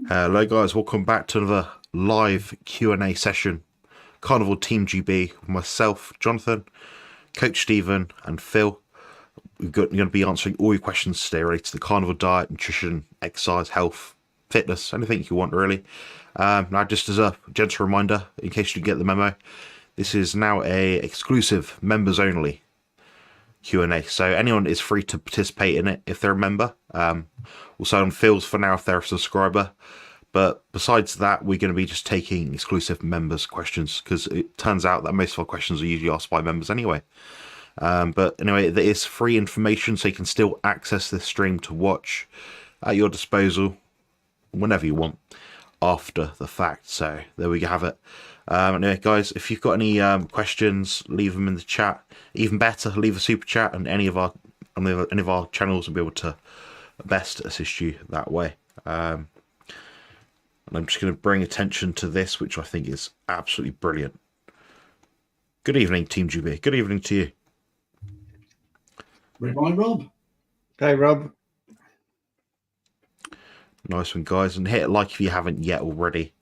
Hello guys, welcome back to another live Q&A session. Carnivore Team GB with myself, Jonathan, Coach Stephen and Phil. We're going to be answering all your questions today related to the carnivore diet, nutrition, exercise, health, fitness, anything you want really. Now just as a gentle reminder, in case you didn't get the memo, this is now a exclusive members only Q&A, so anyone is free to participate in it if they're a member. Also on Phil's for now if they're a subscriber, but besides that we're going to be just taking exclusive members questions because it turns out that most of our questions are usually asked by members anyway. But anyway, there is free information, so you can still access this stream to watch at your disposal whenever you want after the fact. So there we have it. Anyway, guys, if you've got any questions, leave them in the chat. Even better, leave a super chat, and any of our channels will be able to best assist you that way. And I'm just going to bring attention to this, which I think is absolutely brilliant. Good evening, Team GB. Good evening to you. Hi, Rob. Hey, Rob. Nice one, guys. And hit a like if you haven't yet already.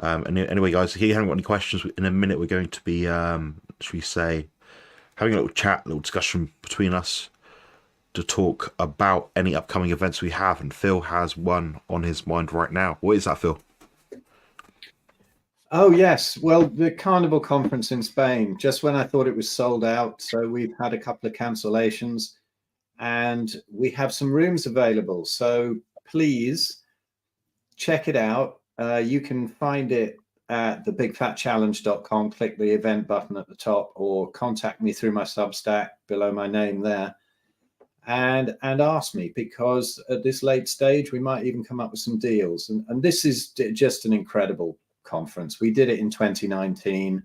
Anyway, guys, if you haven't got any questions, in a minute we're going to be, should we say, having a little chat, a little discussion between us to talk about any upcoming events we have. And Phil has one on his mind right now. What is that, Phil? Oh, yes. Well, the Carnival Conference in Spain, just when I thought it was sold out. So we've had a couple of cancellations and we have some rooms available. So please check it out. You can find it at thebigfatchallenge.com. Click the event button at the top or contact me through my Substack below my name there and ask me, because at this late stage, we might even come up with some deals. And this is just an incredible conference. We did it in 2019.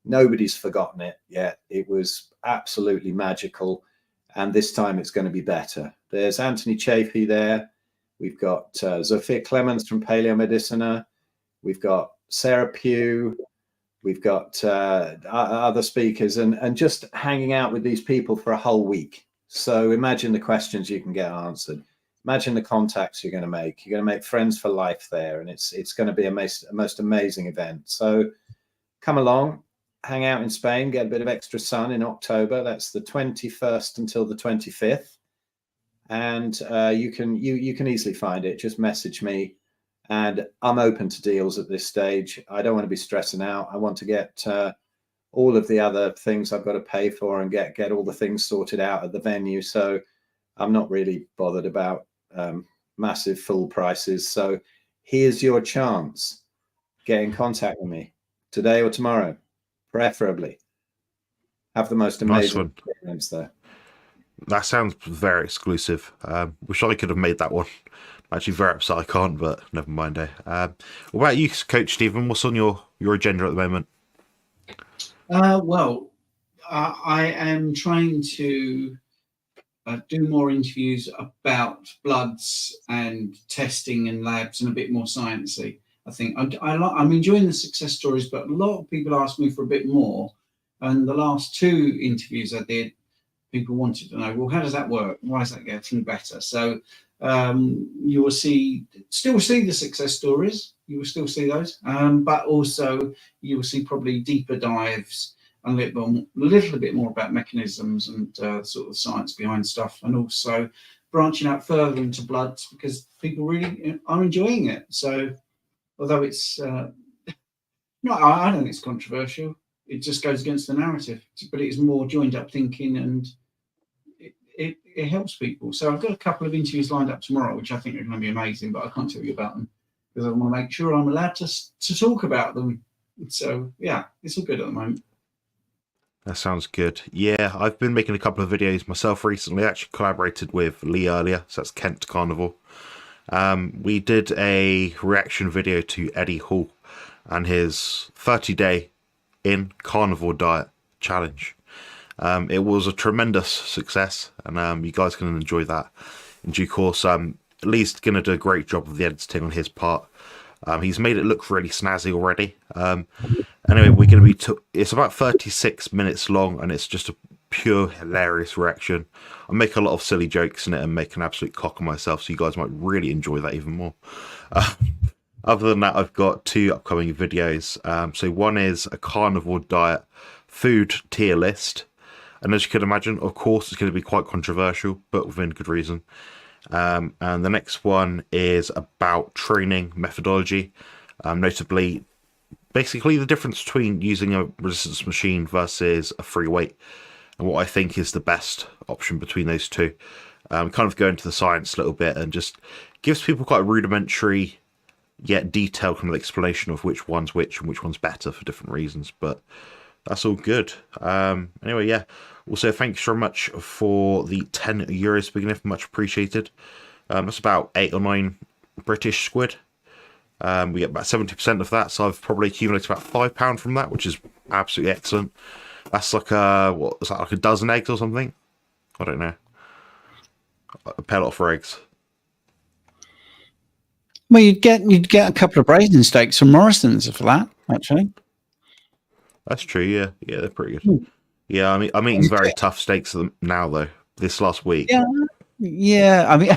Nobody's forgotten it yet. It was absolutely magical. And this time it's going to be better. There's Anthony Chafee there. We've got Zofia Clemens from Paleomedicina. We've got Sarah Pugh. We've got other speakers and just hanging out with these people for a whole week. So imagine the questions you can get answered. Imagine the contacts you're going to make. You're going to make friends for life there. And it's going to be a most amazing event. So come along, hang out in Spain, get a bit of extra sun in October. That's the 21st until the 25th. And you can easily find it. Just message me, and I'm open to deals at this stage. I don't want to be stressing out. I want to get all of the other things I've got to pay for and get all the things sorted out at the venue. So I'm not really bothered about massive full prices. So here's your chance. Get in contact with me today or tomorrow, preferably. Have the most amazing experience there. That sounds very exclusive. Wish I could have made that one. I'm actually very upset I can't, but never mind. What about you, Coach Stephen? What's on your agenda at the moment? Well, I am trying to do more interviews about bloods and testing and labs and a bit more sciencey. I think I'm enjoying the success stories, but a lot of people ask me for a bit more. And the last two interviews I did, people wanted to know, well, how does that work? Why is that getting better? So you will still see the success stories. You will still see those, but also you will see probably deeper dives and a little bit more about mechanisms and sort of science behind stuff, and also branching out further into bloods because people really are enjoying it. So although it's no, I don't think it's controversial. It just goes against the narrative, but it's more joined up thinking and it helps people. So I've got a couple of interviews lined up tomorrow, which I think are going to be amazing, but I can't tell you about them because I want to make sure I'm allowed to talk about them. So yeah, it's all good at the moment. That sounds good. Yeah, I've been making a couple of videos myself recently. I actually collaborated with Lee earlier, so that's Kent Carnivore. We did a reaction video to Eddie Hall and his 30-day in carnivore diet challenge. It was a tremendous success, and you guys can enjoy that in due course. Lee's going to do a great job of the editing on his part. He's made it look really snazzy already. Anyway, we're going to be... it's about 36 minutes long, and it's just a pure hilarious reaction. I make a lot of silly jokes in it and make an absolute cock of myself, so you guys might really enjoy that even more. Other than that, I've got 2 upcoming videos. So one is a carnivore diet food tier list. And as you can imagine, of course, it's going to be quite controversial, but within good reason. And the next one is about training methodology, notably, basically the difference between using a resistance machine versus a free weight, and what I think is the best option between those two. Kind of go into the science a little bit and just gives people quite a rudimentary yet detailed kind of explanation of which one's which and which one's better for different reasons. But that's all good. Anyway, yeah. Also, thanks so much for the €10 to begin with. Much appreciated. That's about 8 or 9 British squid. We get about 70% of that, so I've probably accumulated about £5 from that, which is absolutely excellent. That's like what is that, like a dozen eggs or something? I don't know. I pay a lot for eggs. Well, you'd get a couple of braising steaks from Morrison's for that, actually. That's true. Yeah, they're pretty good. Yeah, I mean, I'm eating very tough steaks now though. This last week. Yeah. I mean,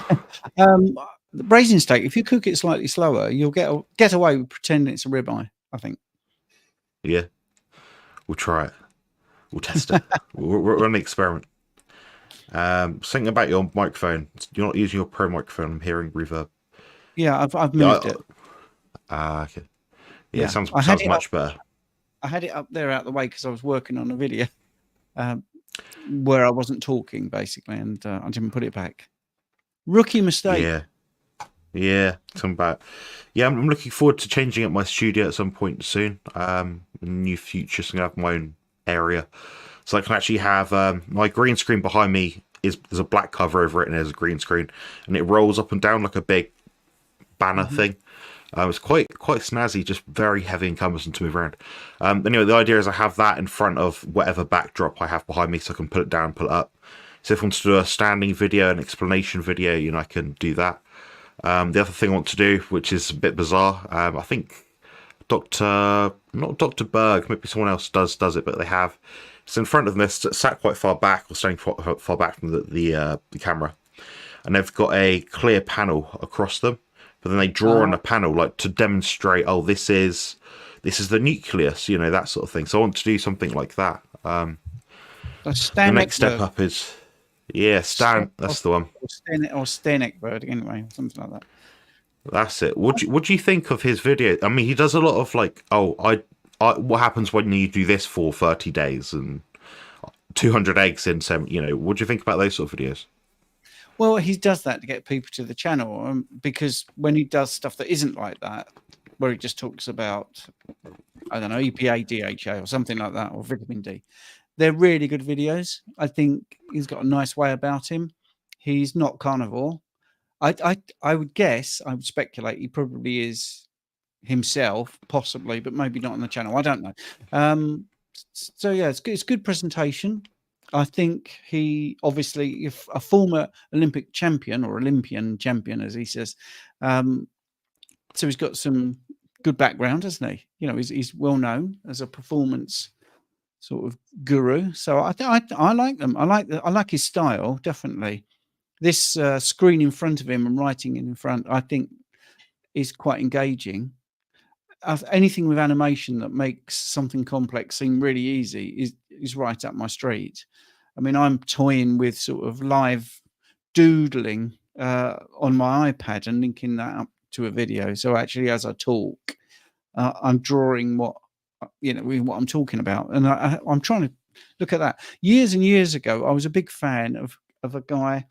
the braising steak. If you cook it slightly slower, you'll get away with pretending it's a ribeye, I think. Yeah, we'll try it. We'll test it. we'll run the experiment. Something about your microphone. You're not using your pro microphone. I'm hearing reverb. Yeah, I've moved it. Okay. Yeah, it sounds much better. I had it up there out the way because I was working on a video where I wasn't talking, basically, and I didn't put it back. Rookie mistake. Yeah. Something about. Yeah, I'm looking forward to changing up my studio at some point soon. In the near future, so I'm gonna have my own area, so I can actually have my green screen behind me. There's a black cover over it, and there's a green screen, and it rolls up and down like a big banner thing. It's quite snazzy, just very heavy and cumbersome to move around. Anyway, the idea is I have that in front of whatever backdrop I have behind me, so I can put it down, pull it up. So if I want to do a standing video, an explanation video, I can do that. The other thing I want to do, which is a bit bizarre, I think not Dr. Berg, maybe someone else does it, but they have. It's in front of them. They're sat quite far back, or standing quite far back from the camera, and they've got a clear panel across them. But then they draw on a panel like to demonstrate, this is the nucleus, that sort of thing. So I want to do something like that. The next step up is Stan. That's the one. Or Stenekberg, anyway, something like that. That's it. What do you think of his video? I mean, he does a lot of like, what happens when you do this for 30 days and 200 eggs in 7. What do you think about those sort of videos? Well, he does that to get people to the channel, because when he does stuff that isn't like that, where he just talks about, I don't know, EPA, DHA or something like that, or vitamin D, they're really good videos. I think he's got a nice way about him. He's not carnivore. I would guess, I would speculate, he probably is himself, possibly, but maybe not on the channel. I don't know. So yeah, it's good presentation. I think he obviously, if a former Olympic champion or Olympian champion, as he says, so he's got some good background, hasn't he? He's well known as a performance sort of guru. So I like them. I like his style, definitely. This screen in front of him and writing in front, I think, is quite engaging. Anything with animation that makes something complex seem really easy is right up my street. I mean, I'm toying with sort of live doodling on my iPad and linking that up to a video. So actually, as I talk, I'm drawing what I'm talking about, and I'm trying to look at that. Years and years ago, I was a big fan of a guy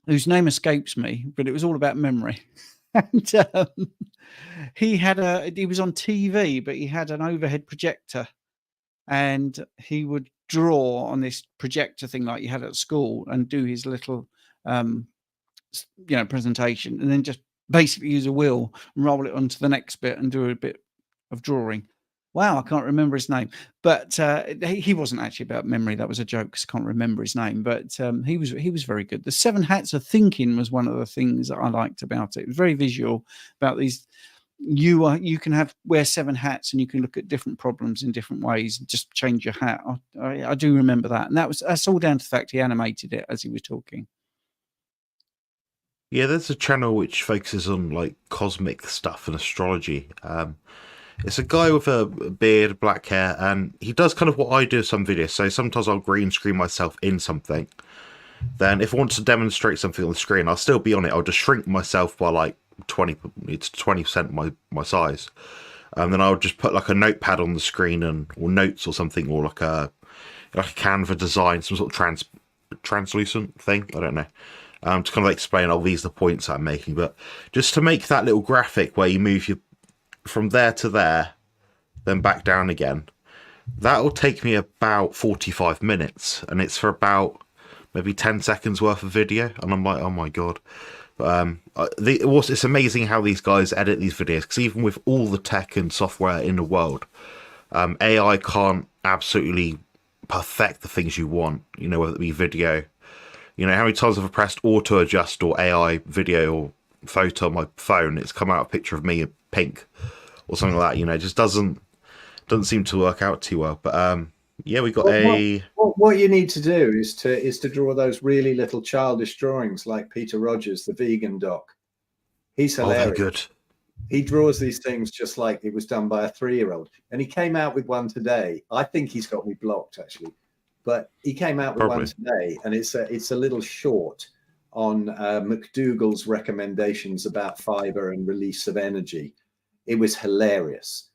whose name escapes me, but it was all about memory. And he was on TV, but he had an overhead projector, and he would draw on this projector thing like you had at school and do his little presentation, and then just basically use a wheel and roll it onto the next bit and do a bit of drawing. Wow, I can't remember his name, but he wasn't actually about memory. That was a joke because I can't remember his name, but he was very good. The 7 hats of thinking was one of the things that I liked about it. It was very visual about these. You can wear 7 hats and you can look at different problems in different ways and just change your hat. I do remember that, and that's all down to the fact he animated it as he was talking. Yeah, there's a channel which focuses on like cosmic stuff and astrology. It's a guy with a beard, black hair, and he does kind of what I do in some videos. So sometimes I'll green screen myself in something. Then if I want to demonstrate something on the screen, I'll still be on it. I'll just shrink myself by like 20% my size. And then I'll just put like a notepad on the screen or notes or something, or like a Canva design, some sort of translucent thing. I don't know. To kind of explain, these are the points I'm making. But just to make that little graphic where you move from there to there, then back down again, that will take me about 45 minutes, and it's for about maybe 10 seconds worth of video. And I'm like, oh my God. It's amazing how these guys edit these videos, because even with all the tech and software in the world, AI can't absolutely perfect the things you want, whether it be video. How many times have I pressed auto adjust or AI video or photo on my phone, it's come out a picture of me in pink or something like that. It just doesn't seem to work out too well. But yeah, we got what you need to do is to draw those really little childish drawings like Peter Rogers, the vegan doc. He's hilarious. Oh, they're good. He draws these things just like it was done by a 3-year-old. And he came out with one today. I think he's got me blocked, actually. But he came out with one today, and it's a little short on McDougall's recommendations about fiber and release of energy. It was hilarious.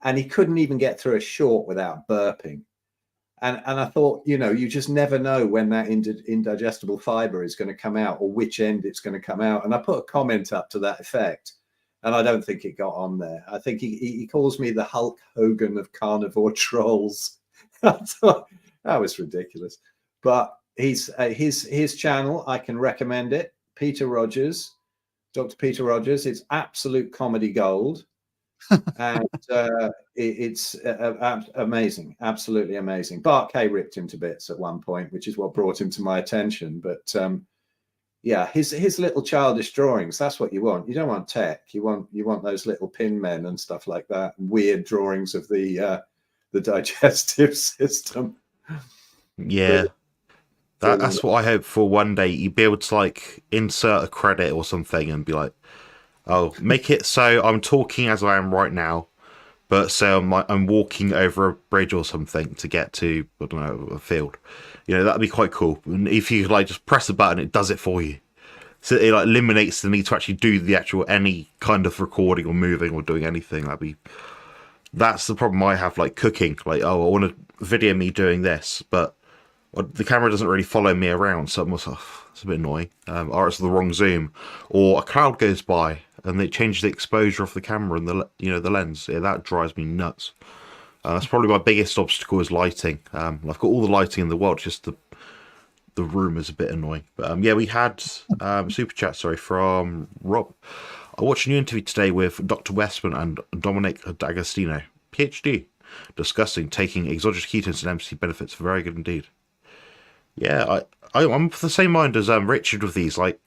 And he couldn't even get through a short without burping. And I thought, you just never know when that indigestible fiber is going to come out, or which end it's going to come out. And I put a comment up to that effect, and I don't think it got on there. I think he calls me the Hulk Hogan of carnivore trolls. I thought, that was ridiculous. But his channel, I can recommend it. Peter Rogers, Dr. Peter Rogers. It's absolute comedy gold. And it's amazing, absolutely amazing. Bart K ripped him to bits at one point, which is what brought him to my attention. But yeah, his little childish drawings, that's what you want. You don't want tech. You want those little pin men and stuff like that, weird drawings of the digestive system. Yeah, that's what I hope for one day. You'd be able to like insert a credit or something and be like, oh, make it so I'm talking as I am right now, but so I'm walking over a bridge or something to get to, I don't know, a field. That'd be quite cool. And if you like just press a button, it does it for you. So it like eliminates the need to actually do any kind of recording or moving or doing anything. That's the problem I have, like cooking. Like, oh, I want to video me doing this, but the camera doesn't really follow me around, so it's a bit annoying. Or it's the wrong zoom, or a cloud goes by and it changes the exposure of the camera and the lens. Yeah, that drives me nuts. That's probably my biggest obstacle is lighting. I've got all the lighting in the world, just the room is a bit annoying. But yeah, we had super chat from Rob. I watched a new interview today with Dr. Westman and Dominic D'Agostino, PhD, discussing taking exogenous ketones and MC benefits. Very good indeed. Yeah, I'm of the same mind as Richard with these. Like,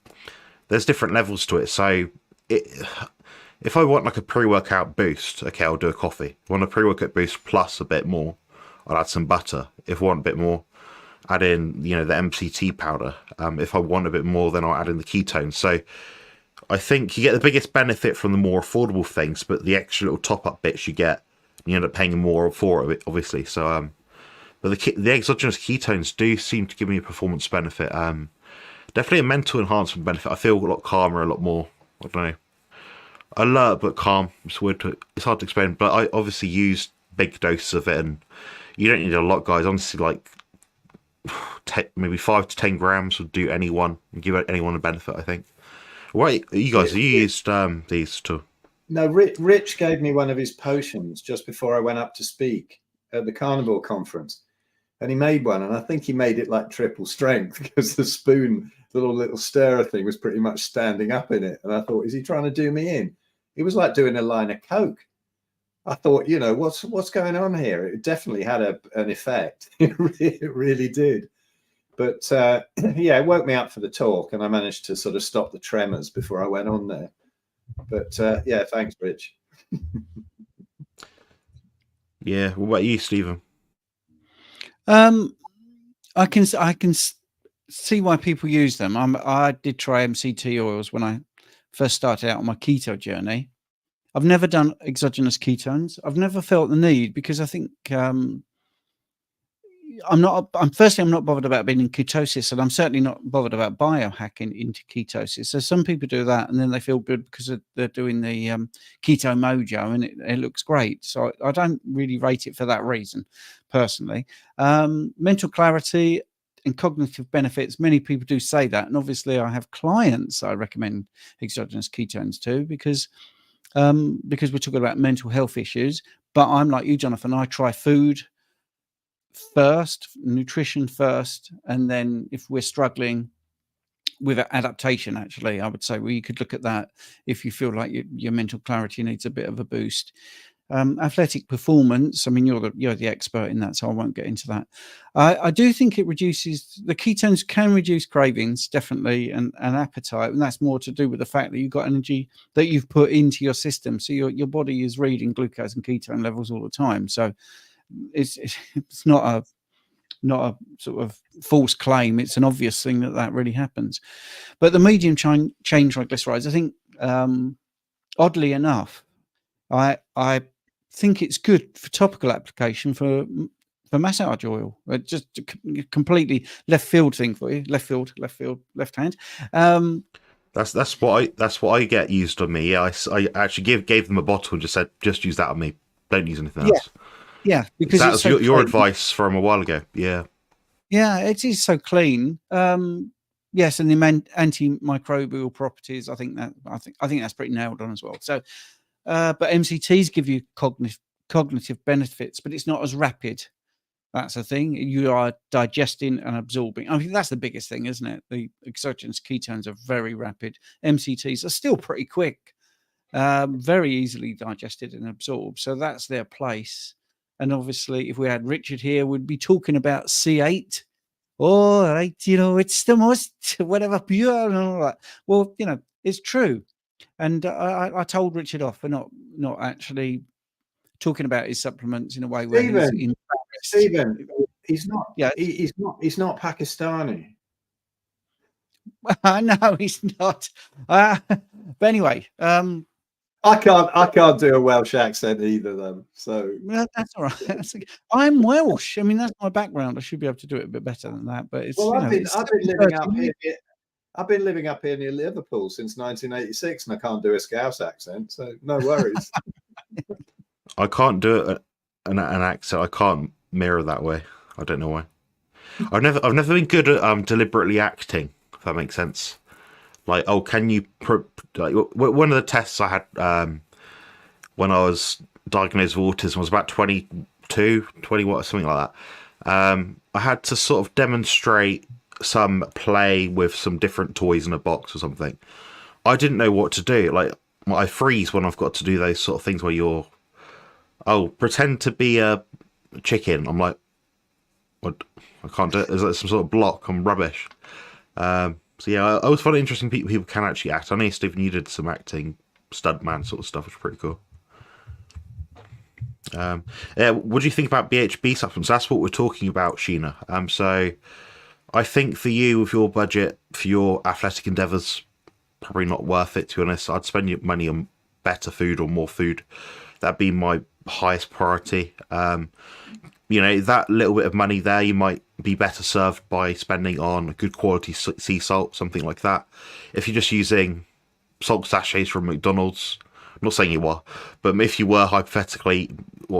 there's different levels to it. So, if I want like a pre-workout boost, okay, I'll do a coffee. If I want a pre-workout boost plus a bit more, I'll add some butter. If I want a bit more, add in the MCT powder. If I want a bit more, then I'll add in the ketones. So, I think you get the biggest benefit from the more affordable things, but the extra little top-up bits you get, you end up paying more for it, obviously. So, but the exogenous ketones do seem to give me a performance benefit. Definitely a mental enhancement benefit. I feel a lot calmer, a lot more, I don't know, alert but calm. It's hard to explain, but I obviously used big doses of it, and you don't need a lot, guys. Honestly, like maybe 5 to 10 grams would do anyone, give anyone a benefit, I think. Right, you guys, you used these too? No, Rich gave me one of his potions just before I went up to speak at the Carnivore conference. And he made one, and I think he made it like triple strength because the spoon, the little stirrer thing, was pretty much standing up in it. And I thought, is he trying to do me in? It was like doing a line of Coke. I thought, what's going on here? It definitely had an effect. It really did. But yeah, it woke me up for the talk, and I managed to sort of stop the tremors before I went on there. But yeah, thanks, Rich. Yeah. What about you, Stephen? I can see why people use them. I did try MCT oils when I first started out on my keto journey. I've never done exogenous ketones. I've never felt the need because I think I'm not bothered about being in ketosis, and I'm certainly not bothered about biohacking into ketosis. So some people do that and then they feel good because they're doing the keto mojo, and it looks great. So I don't really rate it for that reason, personally. Mental clarity and cognitive benefits, many people do say that, and obviously I have clients I recommend exogenous ketones to because we're talking about mental health issues. But I'm like you, Jonathan. I try food first, nutrition first, and then if we're struggling with adaptation, actually, I would say, well, you could look at that if you feel like your mental clarity needs a bit of a boost. Athletic performance, I mean, you're the expert in that, so I won't get into that. I do think it reduces, the ketones can reduce cravings, definitely, and appetite, and that's more to do with the fact that you've got energy that you've put into your system, so your body is reading glucose and ketone levels all the time. So it's not a sort of false claim. It's an obvious thing that really happens. But the medium chain triglycerides, I think, oddly enough, I think it's good for topical application for massage oil. Just a completely left field thing for you. Left left hand. That's what I get used on me. Yeah, I actually gave them a bottle and just said, just use that on me. Don't use anything else. Yeah, because that it's was so your clean. advice from a while ago. Yeah. Yeah, it is so clean. Yes, and the antimicrobial properties. I think that's pretty nailed on as well. So, but MCTs give you cognitive benefits, but it's not as rapid. That's the thing. You are digesting and absorbing. I think that's the biggest thing, isn't it? The exogenous ketones are very rapid. MCTs are still pretty quick, very easily digested and absorbed. So that's their place. And obviously, if we had Richard here, we'd be talking about C8. Oh, right, it's the most whatever pure and all that. Well, it's true. And I told Richard off for not actually talking about his supplements in a way where he's embarrassed. Stephen, he's not. Yeah, He's not Pakistani. I know he's not. But anyway, I can't do a Welsh accent either, though. So that's all right. I'm Welsh. I mean, that's my background. I should be able to do it a bit better than that. But it's I've been living up here near Liverpool since 1986, and I can't do a Scouse accent. So no worries. I can't do an accent. I can't mirror that way. I don't know why. I've never been good at deliberately acting. If that makes sense. Like, oh, can you? Like, one of the tests I had when I was diagnosed with autism was about 22, 20, something like that. I had to sort of demonstrate some play with some different toys in a box or something. I didn't know what to do. Like, I freeze when I've got to do those sort of things where pretend to be a chicken. I'm like, what? I can't do it. There's like some sort of block. I'm rubbish. So yeah, I always find it interesting people can actually act. I know, Stephen, you did some acting, stuntman sort of stuff, which is pretty cool. What do you think about BHB supplements? That's what we're talking about, Sheena. So I think for you, with your budget, for your athletic endeavours, probably not worth it, to be honest. I'd spend your money on better food or more food. That'd be my highest priority. That little bit of money there, you might be better served by spending on good quality sea salt, something like that. If you're just using salt sachets from McDonald's, I'm not saying you are, but if you were, hypothetically,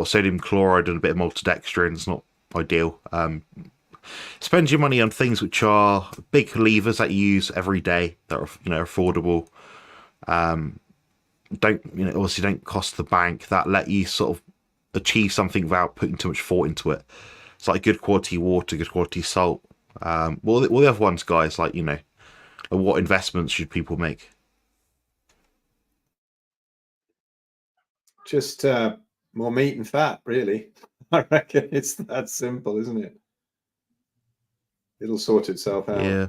sodium chloride and a bit of maltodextrin is not ideal. Spend your money on things which are big levers that you use every day, that are affordable. Obviously don't cost the bank, that let you sort of achieve something without putting too much thought into it. It's like good quality water, good quality salt. All the other ones, guys, like, what investments should people make? Just more meat and fat, really. I reckon it's that simple, isn't it? It'll sort itself out. Yeah.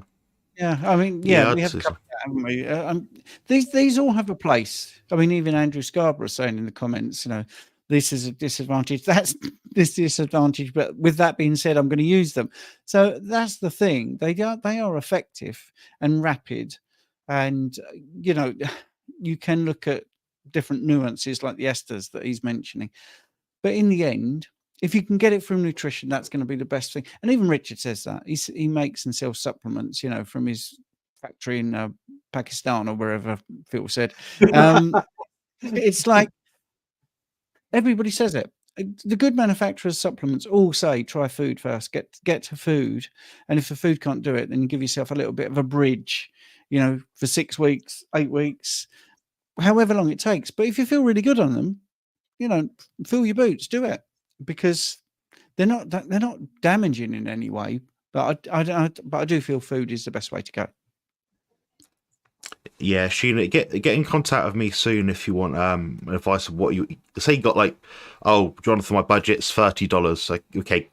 Yeah, I mean, we have covered that, haven't we? These all have a place. I mean, even Andrew Scarborough saying in the comments, the this is a disadvantage, that's this disadvantage, but with that being said, I'm going to use them. So that's the thing. They are effective and rapid, and you know, you can look at different nuances like the esters that he's mentioning, but in the end, if you can get it from nutrition, that's going to be the best thing. And even Richard says that he makes and sells supplements, you know, from his factory in Pakistan or wherever Phil said. It's like everybody says it. The good manufacturers supplements all say try food first, get to food, and if the food can't do it, then you give yourself a little bit of a bridge, you know, for 6 weeks, 8 weeks, however long it takes. But if you feel really good on them, you know, fill your boots, do it, because they're not damaging in any way. But I do feel food is the best way to go. Yeah, Sheena, get in contact with me soon if you want advice of what you say. You got like, oh, Jonathan, my budget's $30. Like, okay,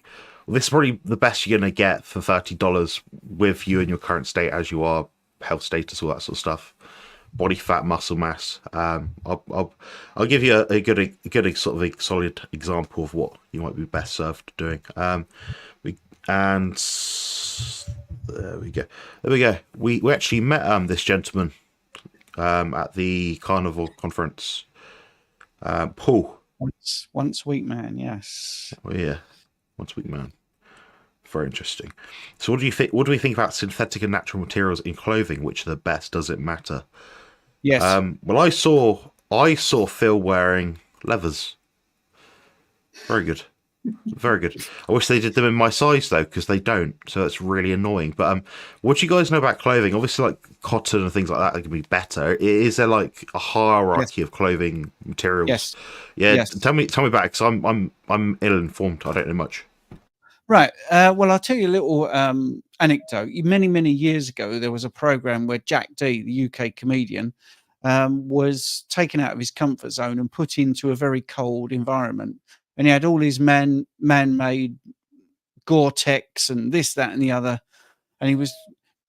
well, this is probably the best you're gonna get for $30 with you in your current state as you are, health status, all that sort of stuff, body fat, muscle mass. I'll give you a good sort of a solid example of what you might be best served doing. There we go. We actually met this gentleman at the Carnivore conference. Paul. Once a week man, yes. Oh yeah, once a week man. Very interesting. So what do you think? What do we think about synthetic and natural materials in clothing? Which are the best? Does it matter? Yes. Well, I saw Phil wearing leathers. Very good. Very good. I wish they did them in my size though, because they don't. So it's really annoying. But what do you guys know about clothing? Obviously, like cotton and things like that can be better. Is there like a hierarchy of clothing materials? Yes. Yeah. Yes. Tell me about it, because I'm ill informed. I don't know much. Right. Well, I'll tell you a little anecdote. Many years ago, there was a program where Jack D, the UK comedian, was taken out of his comfort zone and put into a very cold environment. And he had all his man-made Gore-Tex and this, that, and the other. And he was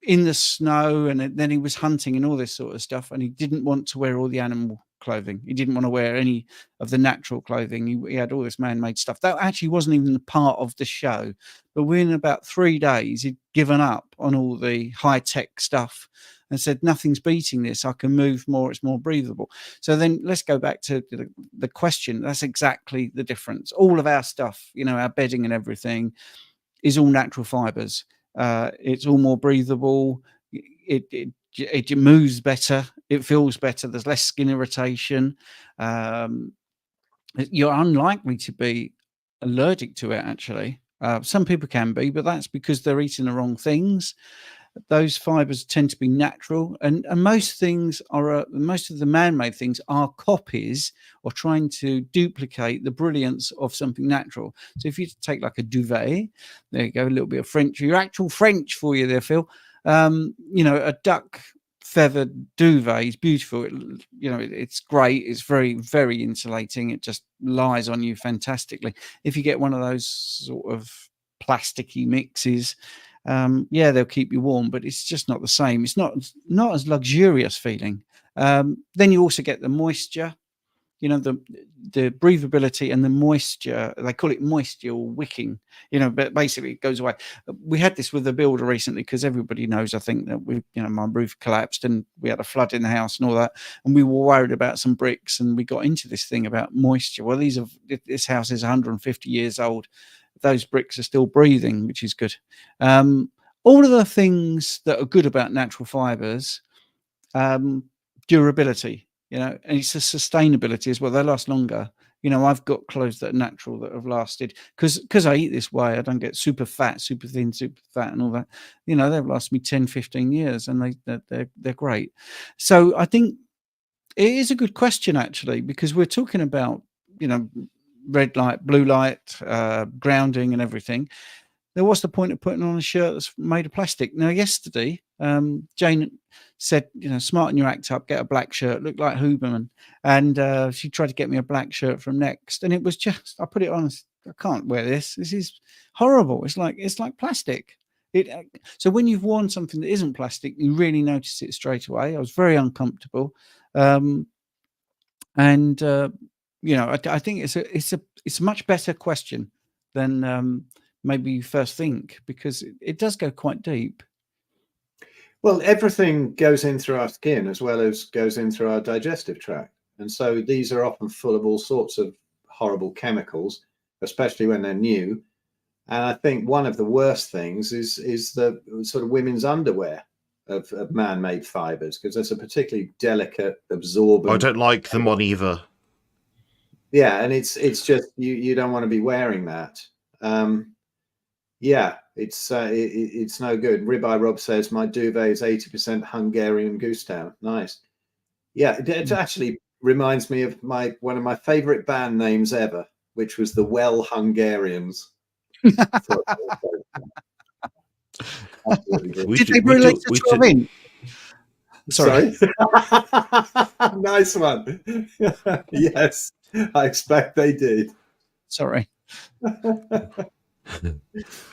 in the snow, and then he was hunting and all this sort of stuff. And he didn't want to wear all the animal clothing. He didn't want to wear any of the natural clothing. He had all this man-made stuff. That actually wasn't even a part of the show. But within about 3 days, he'd given up on all the high-tech stuff and said, nothing's beating this. I can move more. It's more breathable. So then let's go back to the question. That's exactly the difference. All of our stuff, you know, our bedding and everything is all natural fibers. It's all more breathable. It moves better. It feels better. There's less skin irritation. You're unlikely to be allergic to it, actually. Some people can be, but that's because they're eating the wrong things. Those fibers tend to be natural, and most things are most of the man-made things are copies or trying to duplicate the brilliance of something natural. So if you take like a duvet, there you go, a little bit of French, your actual French for you there, Phil. You know, a duck feathered duvet is beautiful. It's great. It's very insulating. It just lies on you fantastically. If you get one of those sort of plasticky mixes, they'll keep you warm, but it's just not the same. It's not as luxurious feeling. Then you also get the moisture, you know, the breathability and the moisture. They call it moisture or wicking, you know, but basically it goes away. We had this with the builder recently, because everybody knows, I think, that my roof collapsed and we had a flood in the house and all that, and we were worried about some bricks, and we got into this thing about moisture. Well, this house is 150 years old. Those bricks are still breathing, which is good. All of the things that are good about natural fibers, durability, you know, and it's the sustainability as well. They last longer. You know, I've got clothes that are natural that have lasted because I eat this way. I don't get super fat, super thin, super fat and all that. You know, they've lasted me 10, 15 years, and they're great. So I think it is a good question, actually, because we're talking about, you know, red light, blue light, grounding and everything. Then what's the point of putting on a shirt that's made of plastic? Now, yesterday, Jane said, you know, smarten your act up, get a black shirt, look like Huberman. And she tried to get me a black shirt from Next. And it was just, I put it on, I can't wear this. This is horrible. It's like plastic. So when you've worn something that isn't plastic, you really notice it straight away. I was very uncomfortable. you know, I think it's a much better question than maybe you first think, because it does go quite deep. Well, everything goes in through our skin as well as goes in through our digestive tract. And so these are often full of all sorts of horrible chemicals, especially when they're new. And I think one of the worst things is the sort of women's underwear of man-made fibers, because there's a particularly delicate, absorbent. I don't like them on either. Yeah, and it's just you don't want to be wearing that. Yeah, it's no good. Ribeye Rob says my duvet is 80% Hungarian goose down. Nice. Yeah, it actually reminds me of one of my favorite band names ever, which was the Well Hungarians. Did they release a 12-inch? Sorry. Nice one. Yes, I expect they did. Sorry.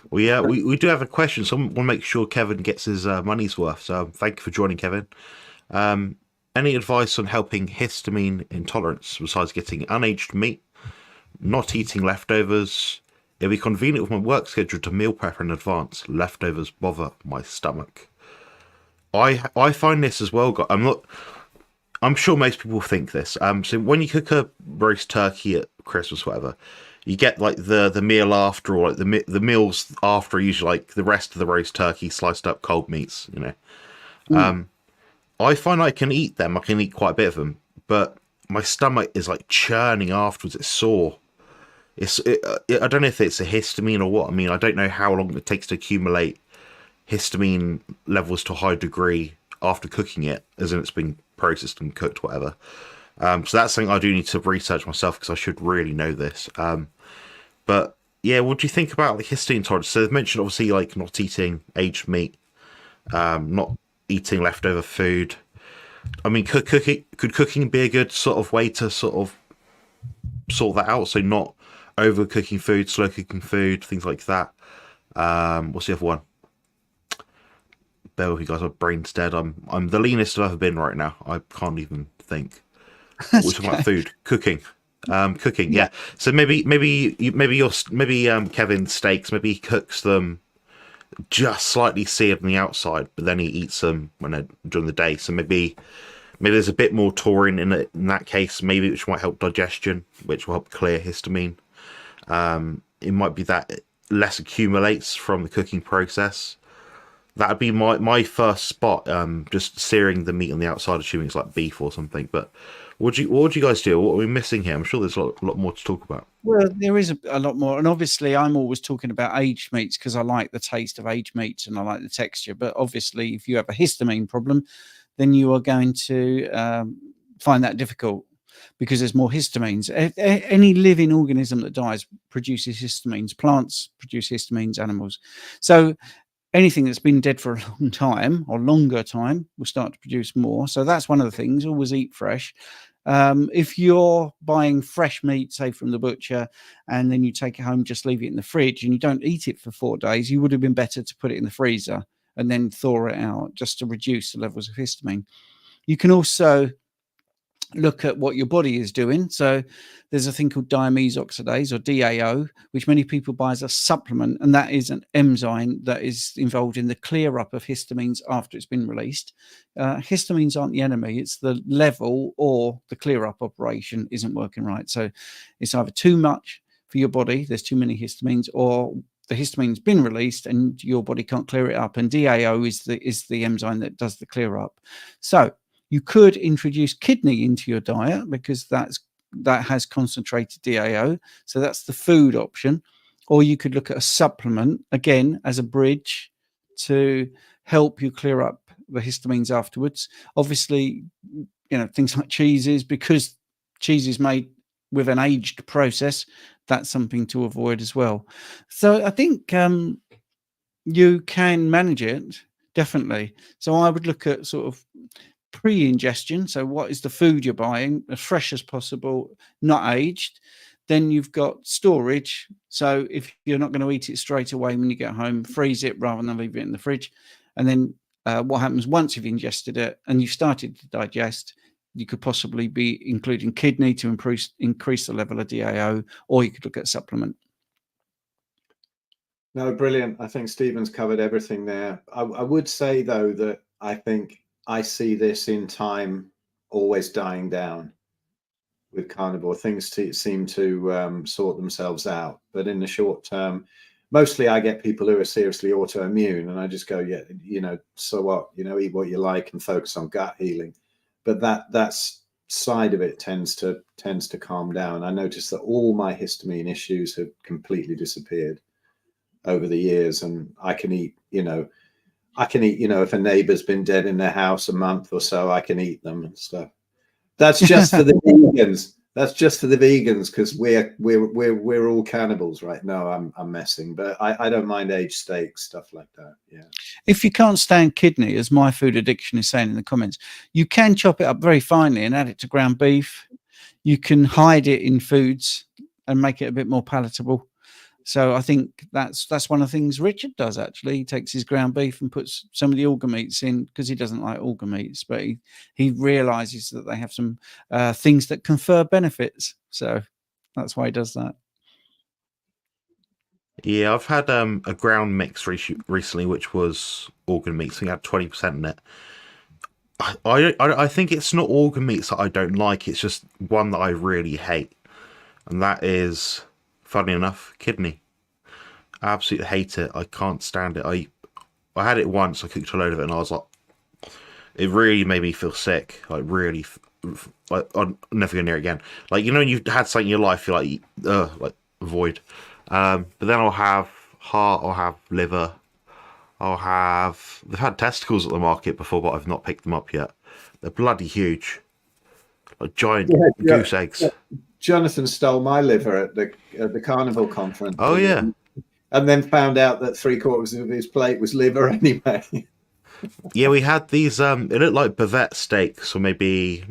Well, yeah, we do have a question, so I want to make sure Kevin gets his money's worth. So thank you for joining, Kevin. Any advice on helping histamine intolerance besides getting unaged meat, not eating leftovers? It'll be convenient with my work schedule to meal prep in advance. Leftovers bother my stomach. I find this as well. I'm sure most people think this. So when you cook a roast turkey at Christmas, whatever, you get like the meal after, or like the meals after, usually like the rest of the roast turkey sliced up cold meats. You know, I find I can eat them. I can eat quite a bit of them, but my stomach is like churning afterwards. It's sore. I don't know if it's a histamine or what. I mean, I don't know how long it takes to accumulate histamine levels to a high degree after cooking it, as in it's been processed and cooked, whatever. So that's something I do need to research myself, because I should really know this. But yeah, what do you think about the histamine intolerance? So they've mentioned obviously like not eating aged meat, not eating leftover food. I mean, could cooking be a good sort of way to sort of sort that out? So not overcooking food, slow cooking food, things like that. What's the other one? Bear with you guys, my brain's dead. I'm the leanest I've ever been right now. I can't even think. We're talking about food, cooking, yeah. So maybe Kevin steaks. Maybe he cooks them just slightly seared on the outside, but then he eats them during the day. So maybe there's a bit more taurine in it in that case. Maybe which might help digestion, which will help clear histamine. It might be that less accumulates from the cooking process. That'd be my first spot. Just searing the meat on the outside, assuming it's like beef or something. But what would you guys do? What are we missing here? I'm sure there's a lot more to talk about. Well, there is a lot more, and obviously I'm always talking about aged meats because I like the taste of aged meats and I like the texture. But obviously, if you have a histamine problem, then you are going to find that difficult, because there's more histamines. Any living organism that dies produces histamines. Plants produce histamines, animals. So anything that's been dead for a long time or longer time will start to produce more. So that's one of the things. Always eat fresh. If you're buying fresh meat, say from the butcher, and then you take it home, just leave it in the fridge and you don't eat it for 4 days, you would have been better to put it in the freezer and then thaw it out, just to reduce the levels of histamine. You can also look at what your body is doing. So there's a thing called diamine oxidase, or DAO, which many people buy as a supplement, and that is an enzyme that is involved in the clear up of histamines after it's been released. Histamines aren't the enemy, it's the level or the clear up operation isn't working right. So it's either too much for your body, there's too many histamines, or the histamine's been released and your body can't clear it up, and DAO is the enzyme that does the clear up. So you could introduce kidney into your diet, because that has concentrated DAO. So that's the food option. Or you could look at a supplement, again, as a bridge to help you clear up the histamines afterwards. Obviously, things like cheeses, because cheese is made with an aged process, that's something to avoid as well. So I think you can manage it, definitely. So I would look at sort of pre-ingestion. So what is the food you're buying, as fresh as possible, not aged. Then you've got storage. So if you're not going to eat it straight away when you get home, freeze it rather than leave it in the fridge. And then what happens once you've ingested it and you've started to digest, you could possibly be including kidney to increase the level of DAO, or you could look at a supplement. No, brilliant. I think Stephen's covered everything there. I would say, though, that I think I see this in time always dying down with carnivore. Things seem to sort themselves out. But in the short term, mostly I get people who are seriously autoimmune, and I just go, yeah, you know, so what? You know, eat what you like and focus on gut healing. But that's side of it tends to calm down. I noticed that all my histamine issues have completely disappeared over the years, and I can eat, you know, if a neighbor's been dead in their house a month or so, I can eat them and stuff. That's just for the vegans. That's just for the vegans, because we're all cannibals, right? No, I'm messing, but I don't mind aged steaks, stuff like that. Yeah. If you can't stand kidney, as My Food Addiction is saying in the comments, you can chop it up very finely and add it to ground beef. You can hide it in foods and make it a bit more palatable. So I think that's one of the things Richard does, actually. He takes his ground beef and puts some of the organ meats in, because he doesn't like organ meats, but he realizes that they have some things that confer benefits. So that's why he does that. Yeah, I've had a ground mix recently, which was organ meats. We had 20% in it. I think it's not organ meats that I don't like. It's just one that I really hate, and that is, funny enough, kidney. I absolutely hate it. I can't stand it. I had it once. I cooked a load of it, and I was like, it really made me feel sick. Like, really, like, I'm never going near it again. Like, you know, when you've had something in your life, you're like avoid. But then I'll have heart, I'll have liver, they've had testicles at the market before, but I've not picked them up yet. They're bloody huge, like giant goose eggs. Yeah. Jonathan stole my liver at the carnival conference. Oh yeah. And then found out that 3/4 of his plate was liver anyway. Yeah, we had these. It looked like bavette steaks, or maybe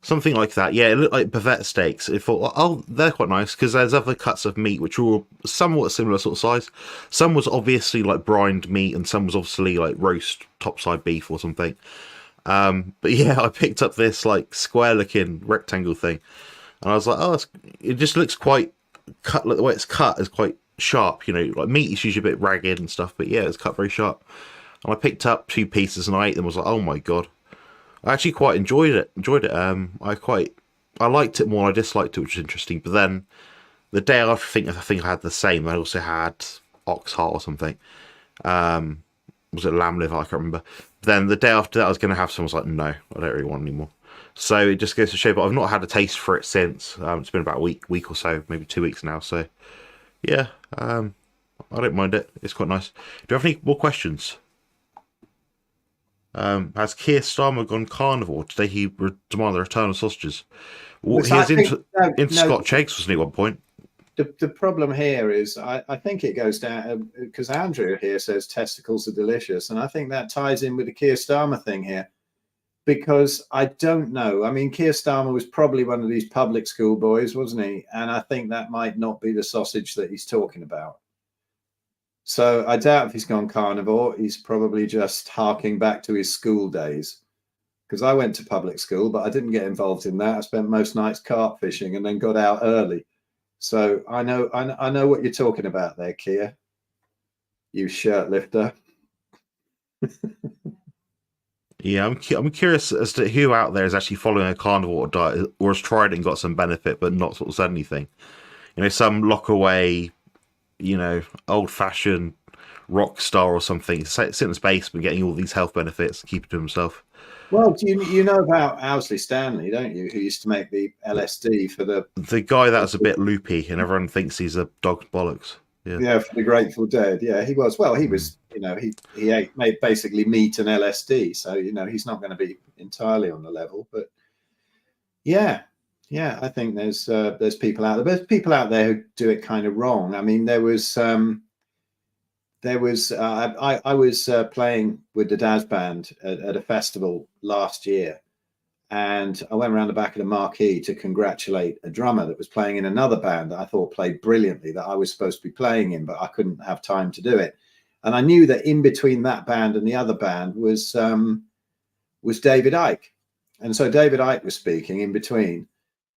something like that. Yeah, it looked like bavette steaks. I thought, oh, they're quite nice, because there's other cuts of meat which were somewhat similar sort of size. Some was obviously like brined meat, and some was obviously like roast topside beef or something. But yeah, I picked up this like square-looking rectangle thing, and I was like, oh, it just looks quite cut. Like the way it's cut is quite sharp. You know, like meat is usually a bit ragged and stuff, but yeah, it's cut very sharp. And I picked up 2 pieces and I ate them. I was like, oh my god. I actually quite enjoyed it. I liked it more. I disliked it, which is interesting. But then the day after, I think I had the same. I also had ox heart or something. Was it lamb liver? I can't remember. Then the day after that, I was going to have some. I was like, no, I don't really want any more. So it just goes to show. But I've not had a taste for it since. It's been about a week or so, maybe 2 weeks now. So yeah, I don't mind it. It's quite nice. Do you have any more questions? Has Keir Starmer gone carnivore? Today he demanded the return of sausages. Well, he has into Scotch eggs, wasn't he, at one point? The problem here is I think it goes down, because Andrew here says testicles are delicious, and I think that ties in with the Keir Starmer thing here, because I don't know. I mean, Keir Starmer was probably one of these public school boys, wasn't he? And I think that might not be the sausage that he's talking about. So I doubt if he's gone carnivore. He's probably just harking back to his school days, because I went to public school, but I didn't get involved in that. I spent most nights carp fishing and then got out early. So I know what you're talking about there, Keir. You shirt lifter. Yeah, I'm curious as to who out there is actually following a carnivore diet, or has tried it and got some benefit, but not sort of said anything. You know, some lock away, you know, old-fashioned rock star or something, sit in his basement getting all these health benefits and keep it to himself. Well, you know about Owsley Stanley, don't you? Who used to make the LSD for the guy that was a bit loopy, and everyone thinks he's a dog's bollocks. Yeah, for the Grateful Dead. Yeah, he was. Well, he was. You know, he made basically meat and LSD. So you know, he's not going to be entirely on the level. But yeah, I think there's people out there. There's people out there who do it kind of wrong. I mean, I was playing with the Daz band at a festival last year, and I went around the back of the marquee to congratulate a drummer that was playing in another band that I thought played brilliantly, that I was supposed to be playing in, but I couldn't have time to do it. And I knew that in between that band and the other band was was David Icke. And so David Icke was speaking in between.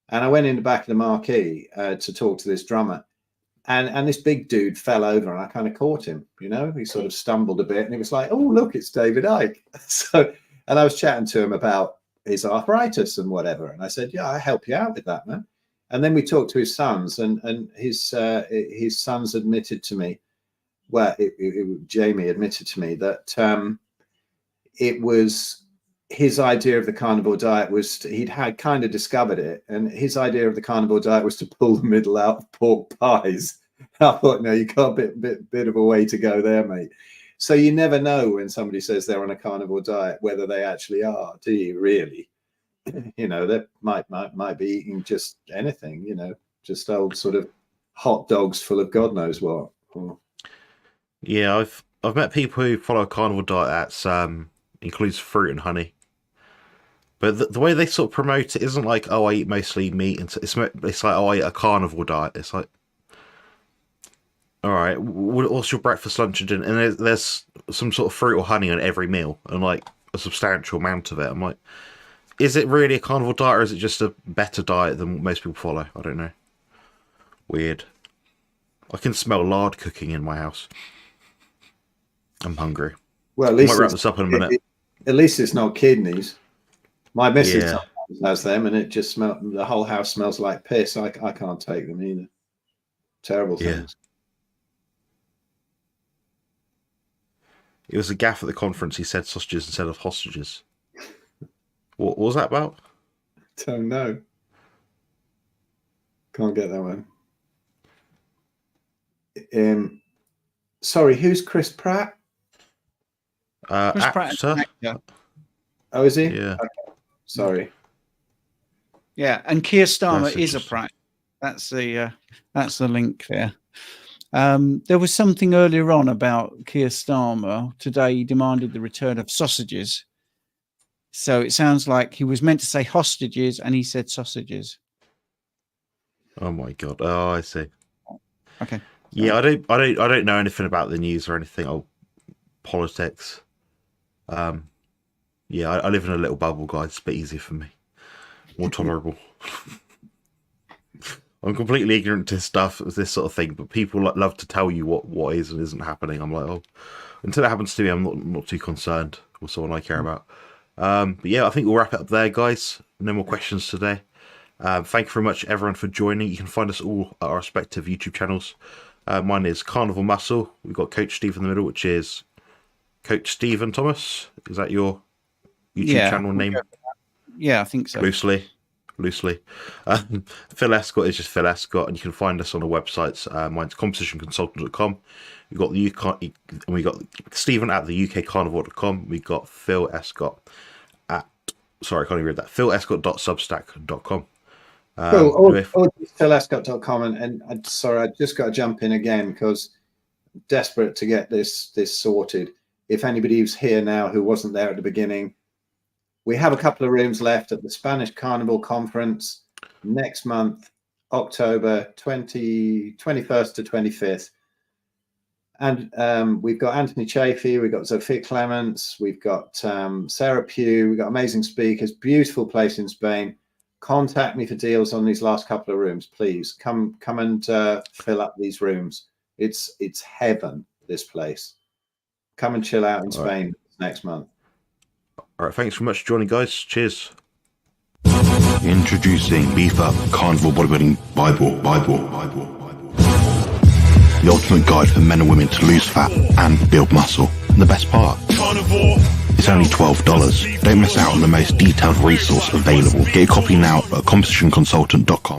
And I went in the back of the marquee to talk to this drummer. And this big dude fell over and I kind of caught him, you know, he sort of stumbled a bit and he was like, oh, look, it's David Icke. And I was chatting to him about his arthritis and whatever. And I said, yeah, I'll help you out with that, man. And then we talked to his sons and his sons admitted to me, well, Jamie admitted to me that it was his idea of the carnivore diet was he'd had kind of discovered it, and his idea of the carnivore diet was to pull the middle out of pork pies. I thought, no, you got a bit of a way to go there, mate. So you never know when somebody says they're on a carnivore diet whether they actually are, do you? Really? You know, they might be eating just anything, you know, just old sort of hot dogs full of God knows what. Yeah, I've met people who follow a carnivore diet that includes fruit and honey. But the way they sort of promote it isn't like, oh, I eat mostly meat. And it's like, oh, I eat a carnivore diet. It's like, all right, what's your breakfast, lunch, and dinner? And there's some sort of fruit or honey on every meal, and like a substantial amount of it. I'm like, is it really a carnivore diet, or is it just a better diet than what most people follow? I don't know. Weird. I can smell lard cooking in my house. I'm hungry. Well, at least I might wrap this up in a minute. At least it's not kidneys. My missus sometimes has them, and it just smells. The whole house smells like piss. I can't take them either. Terrible things. It was a gaff at the conference. He said sausages instead of hostages. What was that about? Don't know. Can't get that one. Sorry, who's Chris Pratt? Chris Pratt is an actor. Oh, is he? Yeah. Okay. Sorry. Yeah, and Keir Starmer is a Pratt. That's the link there. There was something earlier on about Keir Starmer. Today he demanded the return of sausages. So it sounds like he was meant to say hostages and he said sausages. Oh my god. Oh, I see. Okay. Yeah, I don't know anything about the news or anything. Oh, politics. Yeah, I live in a little bubble, guys. It's a bit easier for me. More tolerable. I'm completely ignorant to stuff, this sort of thing, but people love to tell you what is and isn't happening. I'm like, oh, until it happens to me, I'm not too concerned with someone I care about. But yeah, I think we'll wrap it up there, guys. No more questions today. Thank you very much, everyone, for joining. You can find us all at our respective YouTube channels. Mine is Carnivore Muscle. We've got Coach Steve in the middle, which is Coach Stephen Thomas. Is that your YouTube channel name? Yeah, I think so. Loosely. Phil Escott is just Phil Escott, and you can find us on the websites. Mine's competitionconsultant.com. We've got we got Stephen at the UKCarnivore.com. We got Phil Escott at I can't even read that. PhilEscott.substack.com. PhilEscott.com, and I'm sorry, I just got to jump in again because I'm desperate to get this sorted. If anybody who's here now who wasn't there at the beginning, we have a couple of rooms left at the Spanish Carnival Conference next month, October 21st to 25th. And we've got Anthony Chafee, we've got Zofia Clements, we've got Sarah Pugh, we've got amazing speakers, beautiful place in Spain. Contact me for deals on these last couple of rooms, please. Come and fill up these rooms. It's heaven, this place. Come and chill out in Spain next month. All right, thanks very much for joining, guys. Cheers. Introducing Beef Up Carnivore Bodybuilding Bible. The ultimate guide for men and women to lose fat and build muscle. And the best part, it's only $12. Don't miss out on the most detailed resource available. Get a copy now at competitionconsultant.com.